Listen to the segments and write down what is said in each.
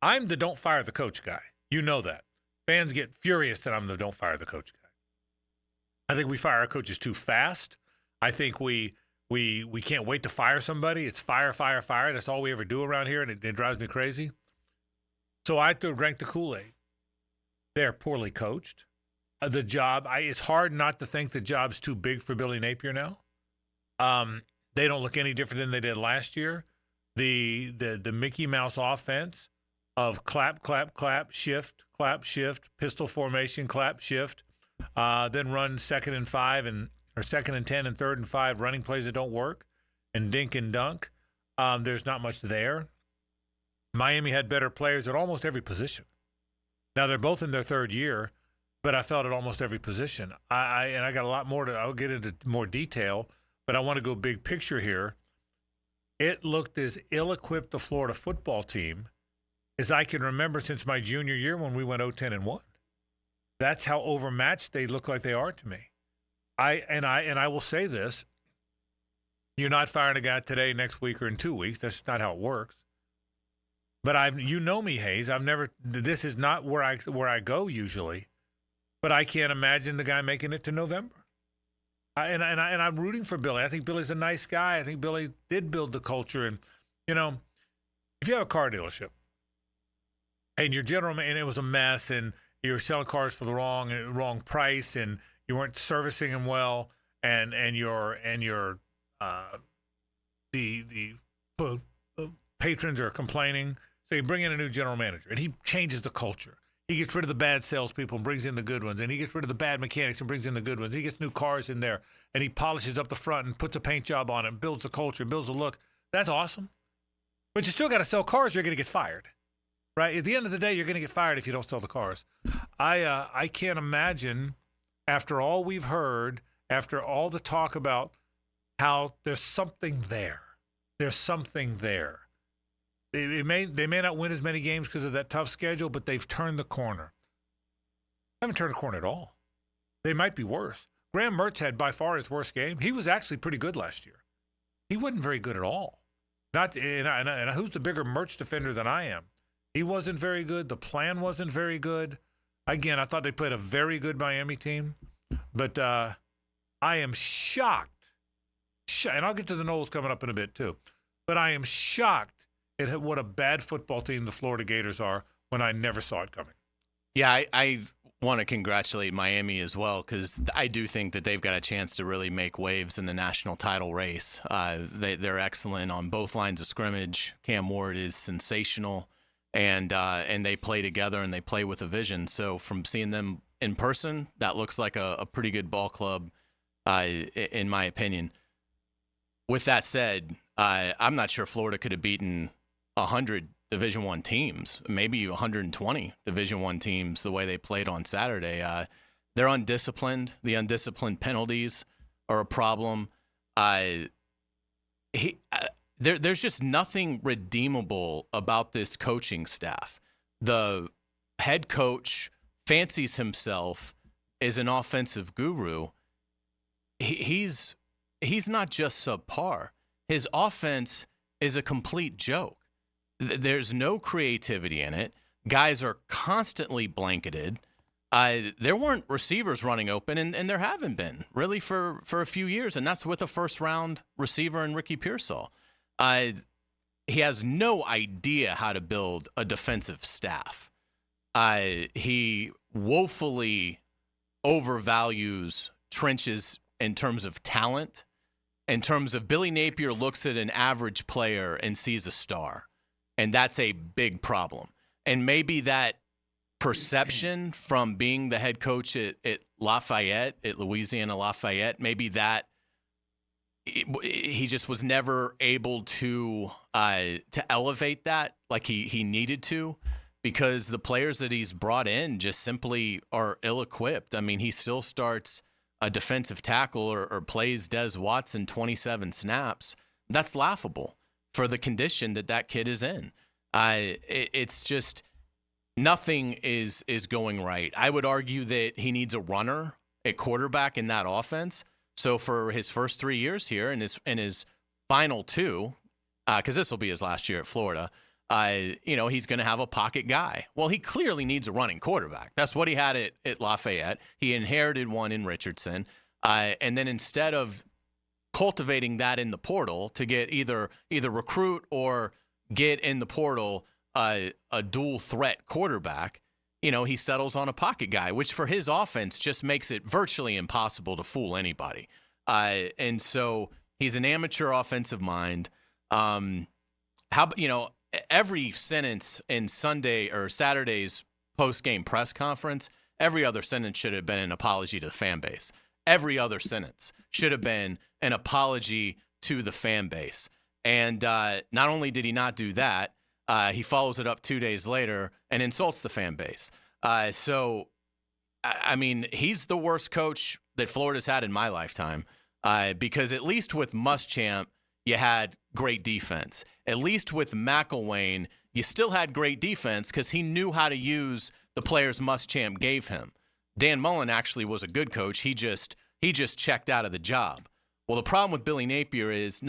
I'm the don't fire the coach guy. You know that. Fans get furious that I'm the don't fire the coach guy. I think we fire our coaches too fast. I think we can't wait to fire somebody. It's fire, fire, fire. That's all we ever do around here, and it drives me crazy. So I have to rank the Kool-Aid. They're poorly coached. The job, it's hard not to think the job's too big for Billy Napier now. They don't look any different than they did last year. The Mickey Mouse offense of clap, clap, clap, shift, pistol formation, clap, shift, then run 2nd and 5 or 2nd and 10 and 3rd and 5 running plays that don't work, and dink and dunk. There's not much there. Miami had better players at almost every position. Now they're both in their 3rd year, but I felt at almost every position. I got a lot more I'll get into more detail, but I want to go big picture here. It looked as ill-equipped the Florida football team as I can remember since my junior year when we went 0-10-1. That's how overmatched they look like they are to me. I will say this: you're not firing a guy today, next week, or in 2 weeks. That's not how it works. But you know me, Hayes. This is not where I go usually. But I can't imagine the guy making it to November. And I'm rooting for Billy. I think Billy's a nice guy. I think Billy did build the culture. And, if you have a car dealership and your general man, and it was a mess, and you were selling cars for the wrong price, and you weren't servicing them well, and the patrons are complaining, so you bring in a new general manager, and he changes the culture. He gets rid of the bad salespeople and brings in the good ones. And he gets rid of the bad mechanics and brings in the good ones. He gets new cars in there, and he polishes up the front and puts a paint job on it and builds the culture, builds the look. That's awesome. But you still got to sell cars. You're going to get fired, right? At the end of the day, you're going to get fired if you don't sell the cars. I can't imagine, after all we've heard, after all the talk about how there's something there. There's something there. They may not win as many games because of that tough schedule, but they've turned the corner. They haven't turned the corner at all. They might be worse. Graham Mertz had by far his worst game. He was actually pretty good last year. He wasn't very good at all. And who's the bigger Mertz defender than I am? He wasn't very good. The plan wasn't very good. Again, I thought they played a very good Miami team. But I am shocked. And I'll get to the Knowles coming up in a bit too. But I am shocked at what a bad football team the Florida Gators are when I never saw it coming. Yeah, I want to congratulate Miami as well, because I do think that they've got a chance to really make waves in the national title race. They're excellent on both lines of scrimmage. Cam Ward is sensational, and they play together and they play with a vision. So from seeing them in person, that looks like a pretty good ball club, in my opinion. With that said, I'm not sure Florida could have beaten 100 Division I teams, maybe 120 Division I teams, the way they played on Saturday. They're undisciplined. The undisciplined penalties are a problem. There's just nothing redeemable about this coaching staff. The head coach fancies himself as an offensive guru. He's not just subpar. His offense is a complete joke. There's no creativity in it. Guys are constantly blanketed. There weren't receivers running open, and there haven't been, really, for a few years, and that's with a first-round receiver in Ricky Pearsall. He has no idea how to build a defensive staff. He woefully overvalues trenches in terms of talent. In terms of Billy Napier looks at an average player and sees a star. And that's a big problem. And maybe that perception from being the head coach at Lafayette, at Louisiana Lafayette, maybe that he just was never able to elevate that like he needed to, because the players that he's brought in just simply are ill-equipped. I mean, he still starts a defensive tackle or plays Des Watson 27 snaps. That's laughable for the condition that kid is in. It's just nothing is going right. I would argue that he needs a runner at quarterback in that offense. So for his first 3 years here and his final two, because this will be his last year at Florida, he's going to have a pocket guy. Well, he clearly needs a running quarterback. That's what he had at Lafayette. He inherited one in Richardson. And then instead of cultivating that in the portal to get either recruit or get in the portal a dual threat quarterback, he settles on a pocket guy, which for his offense just makes it virtually impossible to fool anybody. And so he's an amateur offensive mind. Every sentence in Sunday or Saturday's post-game press conference, every other sentence should have been an apology to the fan base. Every other sentence should have been an apology to the fan base. And not only did he not do that, he follows it up 2 days later and insults the fan base. So, he's the worst coach that Florida's had in my lifetime because at least with Muschamp, you had great defense. At least with McElwain, you still had great defense because he knew how to use the players Muschamp gave him. Dan Mullen actually was a good coach. He just checked out of the job. Well, the problem with Billy Napier is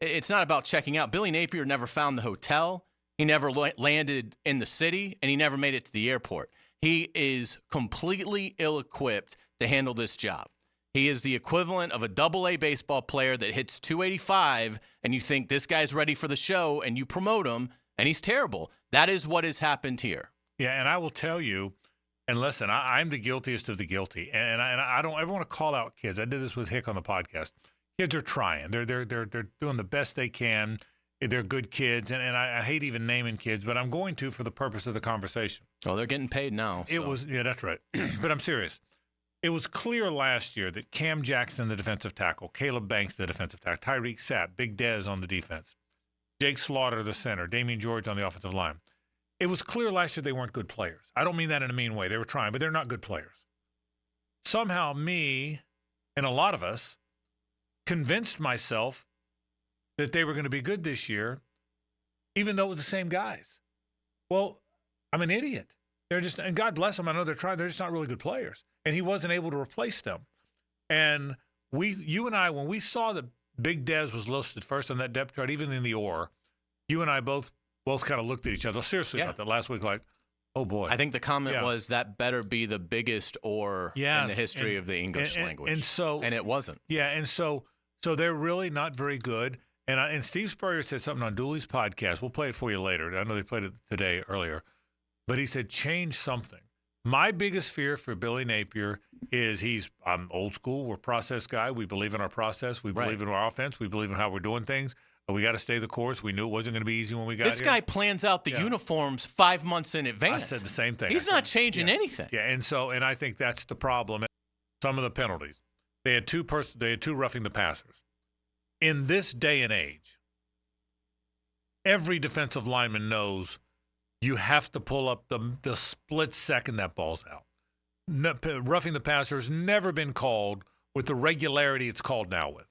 it's not about checking out. Billy Napier never found the hotel. He never landed in the city, and he never made it to the airport. He is completely ill-equipped to handle this job. He is the equivalent of a double-A baseball player that hits 285, and you think this guy's ready for the show, and you promote him, and he's terrible. That is what has happened here. Yeah, and I will tell you, and listen, I'm the guiltiest of the guilty, and I don't ever want to call out kids. I did this with Hick on the podcast. Kids are trying. They're doing the best they can. They're good kids, and I hate even naming kids, but I'm going to for the purpose of the conversation. Oh, they're getting paid now. So. That's right. But I'm serious. It was clear last year that Cam Jackson, the defensive tackle, Caleb Banks, the defensive tackle, Tyreek Sapp, Big Dez on the defense, Jake Slaughter, the center, Damian George on the offensive line. It was clear last year they weren't good players. I don't mean that in a mean way. They were trying, but they're not good players. Somehow me and a lot of us convinced myself that they were going to be good this year, even though it was the same guys. Well, I'm an idiot. And God bless them, I know they're trying. They're just not really good players. And he wasn't able to replace them. And you and I, when we saw that Big Dez was listed first on that depth chart, even in the OR, you and I both kind of looked at each other seriously about that last week, like, oh boy. I think the comment was that better be the biggest OR in the history of the English language. And it wasn't. Yeah, and so they're really not very good. And Steve Spurrier said something on Dooley's podcast. We'll play it for you later. I know they played it today earlier. But he said, change something. My biggest fear for Billy Napier is I'm old school. We're a process guy. We believe in our process. We believe in our offense. We believe in how we're doing things. We got to stay the course. We knew it wasn't going to be easy when we got here. This guy plans out the uniforms 5 months in advance. I said the same thing. He's not changing anything. Yeah, and I think that's the problem. Some of the penalties. They had two roughing the passers. In this day and age, every defensive lineman knows you have to pull up the split second that ball's out. Roughing the passer has never been called with the regularity it's called now with.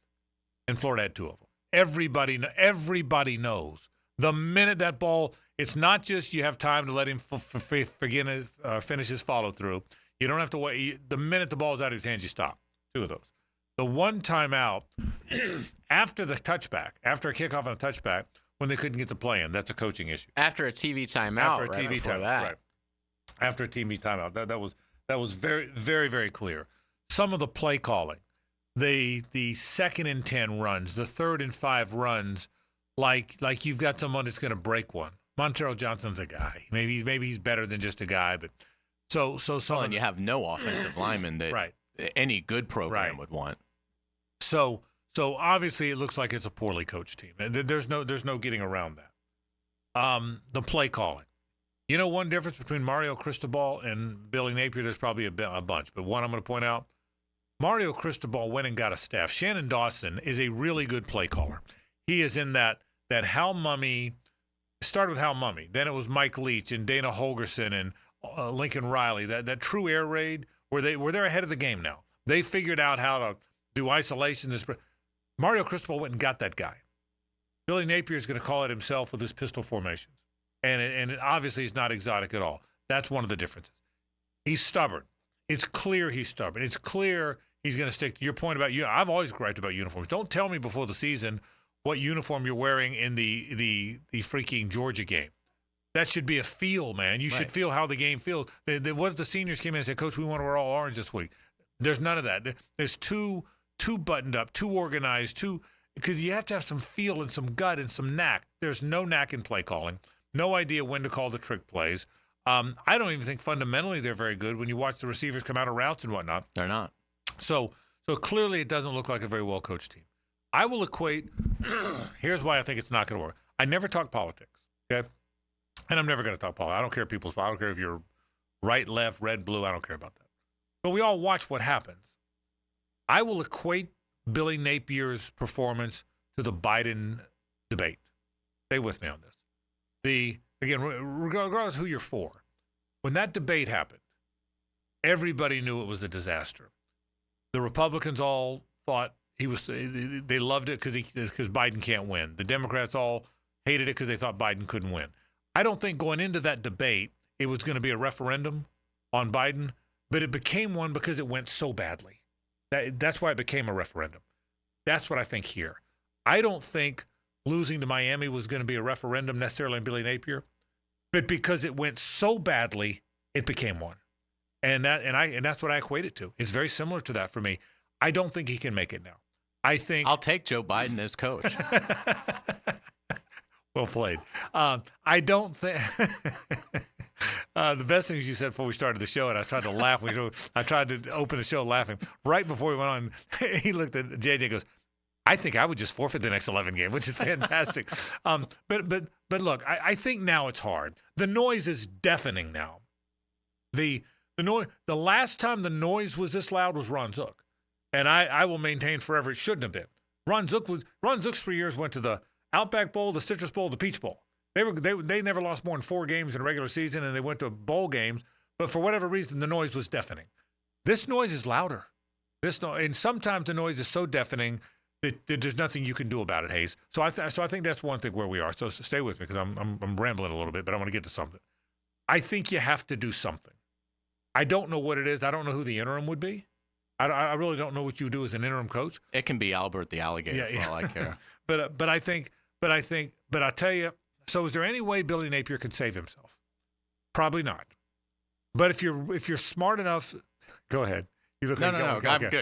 And Florida had two of them. Everybody knows. The minute that ball, it's not just you have time to let him finish his follow-through. You don't have to wait. The minute the ball's out of his hands, you stop. Two of those. The one timeout after the touchback, after a kickoff and a touchback, when they couldn't get the play in. That's a coaching issue. After a TV timeout. After a TV timeout. Right. After a TV timeout. That was very, very, very clear. Some of the play calling, the 2nd and 10 runs, the 3rd and 5 runs, like you've got someone that's going to break one. Montero Johnson's a guy. Maybe he's better than just a guy, but and you have no offensive lineman that any good program would want. So obviously it looks like it's a poorly coached team. There's no getting around that. The play calling. You know, one difference between Mario Cristobal and Billy Napier, there's probably a bunch, but one I'm going to point out, Mario Cristobal went and got a staff. Shannon Dawson is a really good play caller. He is in that Hal Mummy, started with Hal Mummy, then it was Mike Leach and Dana Holgerson and Lincoln Riley, that true air raid where they're ahead of the game now. They figured out how to do isolation. Mario Cristobal went and got that guy. Billy Napier is going to call it himself with his pistol formations. And it obviously is not exotic at all. That's one of the differences. He's stubborn. It's clear he's stubborn. It's clear he's going to stick to your point about you. I've always griped about uniforms. Don't tell me before the season what uniform you're wearing in the freaking Georgia game. That should be a feel, man. You should feel how the game feels. There was the seniors came in and said, Coach, we want to wear all orange this week. There's none of that. There's too buttoned up, too organized, because you have to have some feel and some gut and some knack. There's no knack in play calling, no idea when to call the trick plays. I don't even think fundamentally they're very good when you watch the receivers come out of routes and whatnot. They're not. So clearly it doesn't look like a very well-coached team. I will equate – here's why I think it's not going to work. I never talk politics, okay? And I'm never going to talk politics. I don't care I don't care if you're right, left, red, blue. I don't care about that. But we all watch what happens. I will equate Billy Napier's performance to the Biden debate. Stay with me on this. Again, regardless of who you're for, when that debate happened, everybody knew it was a disaster. The Republicans all thought they loved it because Biden can't win. The Democrats all hated it because they thought Biden couldn't win. I don't think going into that debate it was going to be a referendum on Biden, but it became one because it went so badly. That's why it became a referendum. That's what I think here. I don't think losing to Miami was going to be a referendum necessarily on Billy Napier, but because it went so badly, it became one. And that's what I equate it to. It's very similar to that for me. I don't think he can make it now. I'll take Joe Biden as coach. Well played. I don't think the best things you said before we started the show, and I tried to laugh. I tried to open the show laughing. Right before we went on, he looked at JJ and goes, I think I would just forfeit the next 11 game, which is fantastic. But look, I think now it's hard. The noise is deafening now. The last time the noise was this loud was Ron Zook. And I will maintain forever it shouldn't have been. Ron Zook's 3 years went to the Outback Bowl, the Citrus Bowl, the Peach Bowl. They never lost more than 4 games in a regular season, and they went to bowl games. But for whatever reason, the noise was deafening. This noise is louder. And sometimes the noise is so deafening that there's nothing you can do about it, Hays. So I think that's one thing where we are. So stay with me because I'm rambling a little bit, but I want to get to something. I think you have to do something. I don't know what it is. I don't know who the interim would be. I really don't know what you do as an interim coach. It can be Albert the alligator for all I care. But I tell you, so is there any way Billy Napier could save himself? Probably not. But if you're smart enough, go ahead. No, I'm good.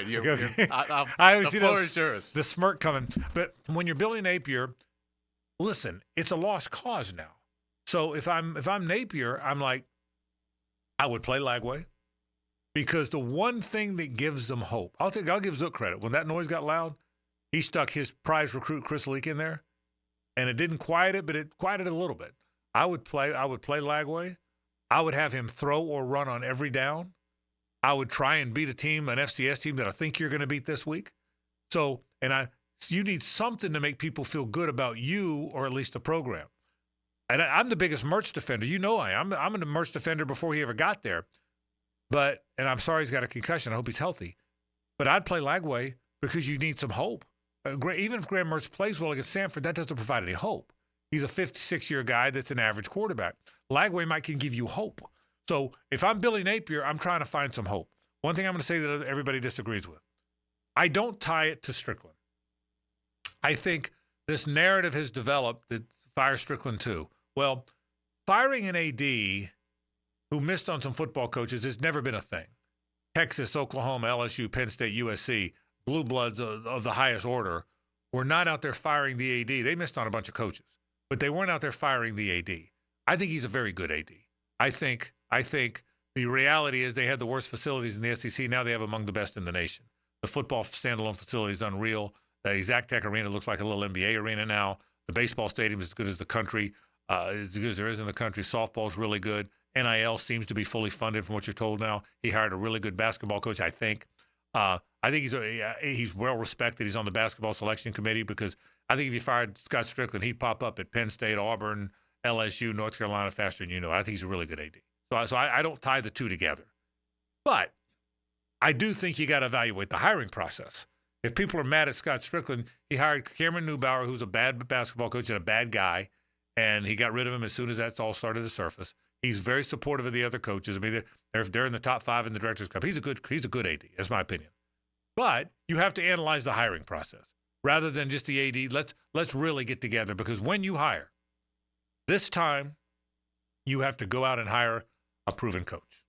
I the floor is yours. The smirk coming. But when you're Billy Napier, listen, it's a lost cause now. So if I'm Napier, I'm like, I would play Lagway. Because the one thing that gives them hope, I'll give Zook credit. When that noise got loud, he stuck his prize recruit Chris Leak in there, and it didn't quiet it, but it quieted it a little bit. I would play Lagway. I would have him throw or run on every down. I would try and beat an FCS team that I think you're going to beat this week. So you need something to make people feel good about you or at least the program. And I'm the biggest Mertz defender. You know I'm a Mertz defender before he ever got there. And I'm sorry he's got a concussion. I hope he's healthy. But I'd play Lagway because you need some hope. Even if Graham Mertz plays well against Samford, that doesn't provide any hope. He's a 56-year guy that's an average quarterback. Lagway can give you hope. So if I'm Billy Napier, I'm trying to find some hope. One thing I'm going to say that everybody disagrees with. I don't tie it to Strickland. I think this narrative has developed that fire Strickland too. Well, firing an AD who missed on some football coaches has never been a thing. Texas, Oklahoma, LSU, Penn State, USC, blue bloods of the highest order were not out there firing the AD. They missed on a bunch of coaches, but they weren't out there firing the AD. I think he's a very good AD. I think the reality is they had the worst facilities in the SEC. Now they have among the best in the nation. The football standalone facility is unreal. The Exact Tech Arena looks like a little NBA arena now. The baseball stadium is as good as the country, as good as there is in the country. Softball's really good. NIL seems to be fully funded from what you're told now. He hired a really good basketball coach, I think. I think he's well respected. He's on the basketball selection committee because I think if you fired Scott Strickland, he'd pop up at Penn State, Auburn, LSU, North Carolina faster than you know. I think he's a really good AD. So I don't tie the two together. But I do think you got to evaluate the hiring process. If people are mad at Scott Strickland, he hired Cameron Neubauer, who's a bad basketball coach and a bad guy, and he got rid of him as soon as that's all started to surface. He's very supportive of the other coaches. I mean, they're in the top 5 in the Directors Cup. He's a good AD, that's my opinion. But you have to analyze the hiring process. rather than just the AD. Let's really get together, because when you hire, this time you have to go out and hire a proven coach.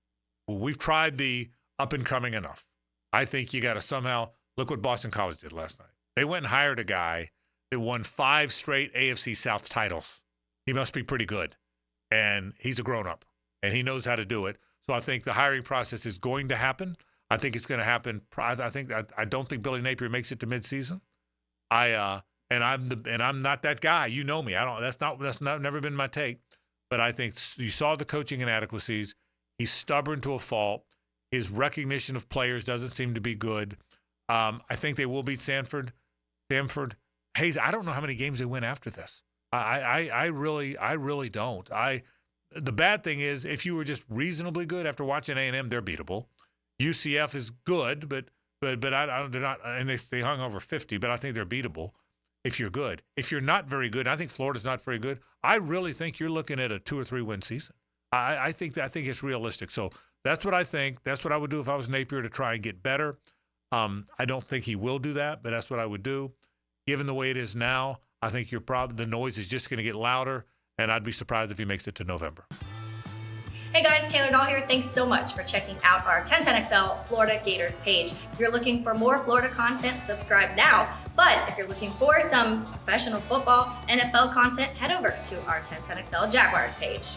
Well, we've tried the up and coming enough. I think you got to somehow look what Boston College did last night. They went and hired a guy that won 5 straight AFC South titles. He must be pretty good, and he's a grown-up, and he knows how to do it. So I think the hiring process is going to happen. I think it's going to happen. I don't think Billy Napier makes it to midseason. I'm not that guy. You know me. That's never been my take. But I think you saw the coaching inadequacies. He's stubborn to a fault. His recognition of players doesn't seem to be good. I think they will beat Stanford. Hays, I don't know how many games they win after this. I really don't. The bad thing is, if you were just reasonably good after watching A&M, they're beatable. UCF is good, but they're not, and they hung over 50, but I think they're beatable if you're good. If you're not very good, I think Florida's not very good. I really think you're looking at a 2 or 3 win season. I think it's realistic. So that's what I think. That's what I would do if I was Napier, to try and get better. I don't think he will do that, but that's what I would do. Given the way it is now, I think the noise is just going to get louder, and I'd be surprised if he makes it to November. Hey guys, Taylor Dahl here. Thanks so much for checking out our 1010XL Florida Gators page. If you're looking for more Florida content, subscribe now. But if you're looking for some professional football, NFL content, head over to our 1010XL Jaguars page.